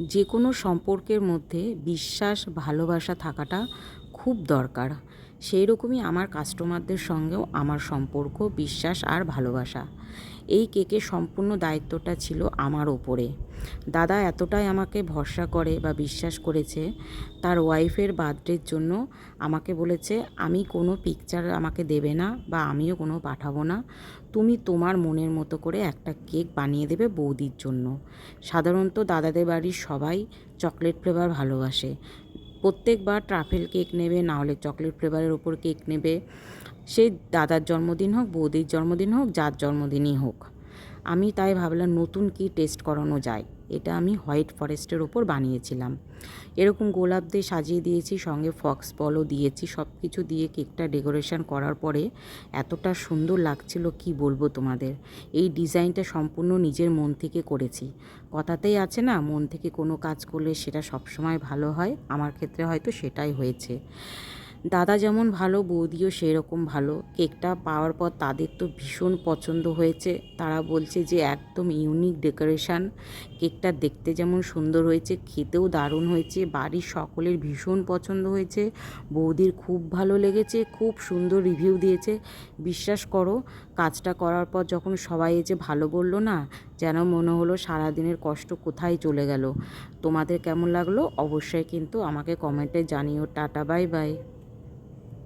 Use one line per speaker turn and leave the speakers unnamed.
যে কোনো সম্পর্কের মধ্যে বিশ্বাস ভালোবাসা থাকাটা খুব দরকার। সেই রকমই আমার কাস্টমারদের সঙ্গেও আমার সম্পর্ক, বিশ্বাস আর ভালোবাসা। এই কেকের সম্পূর্ণ দায়িত্বটা ছিল আমার ওপরে। দাদা এতটাই আমাকে ভরসা করে বা বিশ্বাস করেছে, তার ওয়াইফের বার্থডের জন্য আমাকে বলেছে, আমি কোনো পিকচার আমাকে দেবে না বা আমিও কোনো পাঠাবো না, তুমি তোমার মনের মতো করে একটা কেক বানিয়ে দেবে বৌদির জন্য। সাধারণত দাদাদের বাড়ির সবাই চকলেট ফ্লেভার ভালোবাসে। প্রত্যেকবার ট্রাফেল কেক নেবে, না হলে চকলেট ফ্লেভারের ওপর কেক নেবে। সে দাদার জন্মদিন হোক, বৌদির জন্মদিন হোক, যার জন্মদিনই হোক। আমি তাই ভাবলাম নতুন কি টেস্ট করানো যায়। এটা আমি হোয়াইট ফরেস্টের ওপর বানিয়েছিলাম। এরকম গোলাপ দিয়ে সাজিয়ে দিয়েছি, সঙ্গে ফক্স বলও দিয়েছি। সব কিছু দিয়ে কেকটা ডেকোরেশন করার পরে এতটা সুন্দর লাগছিল কি বলবো তোমাদের। এই ডিজাইনটা সম্পূর্ণ নিজের মন থেকে করেছি। কথাতেই আছে না, মন থেকে কোনো কাজ করলে সেটা সবসময় ভালো হয়। আমার ক্ষেত্রে হয়তো সেটাই হয়েছে। দাদা যেমন ভালো, বৌদিও সেই রকম ভালো। কেকটা পাওয়ার পর তাদের তো ভীষণ পছন্দ হয়েছে। তারা বলছে যে একদম ইউনিক ডেকোরেশান। কেকটা দেখতে যেমন সুন্দর হয়েছে, খেতেও দারুণ হয়েছে। বাড়ির সকলের ভীষণ পছন্দ হয়েছে। বৌদির খুব ভালো লেগেছে, খুব সুন্দর রিভিউ দিয়েছে। বিশ্বাস করো, কাজটা করার পর যখন সবাই এসে ভালো বললো না, যেন মনে হলো সারাদিনের কষ্ট কোথায় চলে গেল। তোমাদের কেমন লাগলো অবশ্যই কিন্তু আমাকে কমেন্টে জানিও। Tata, bye bye.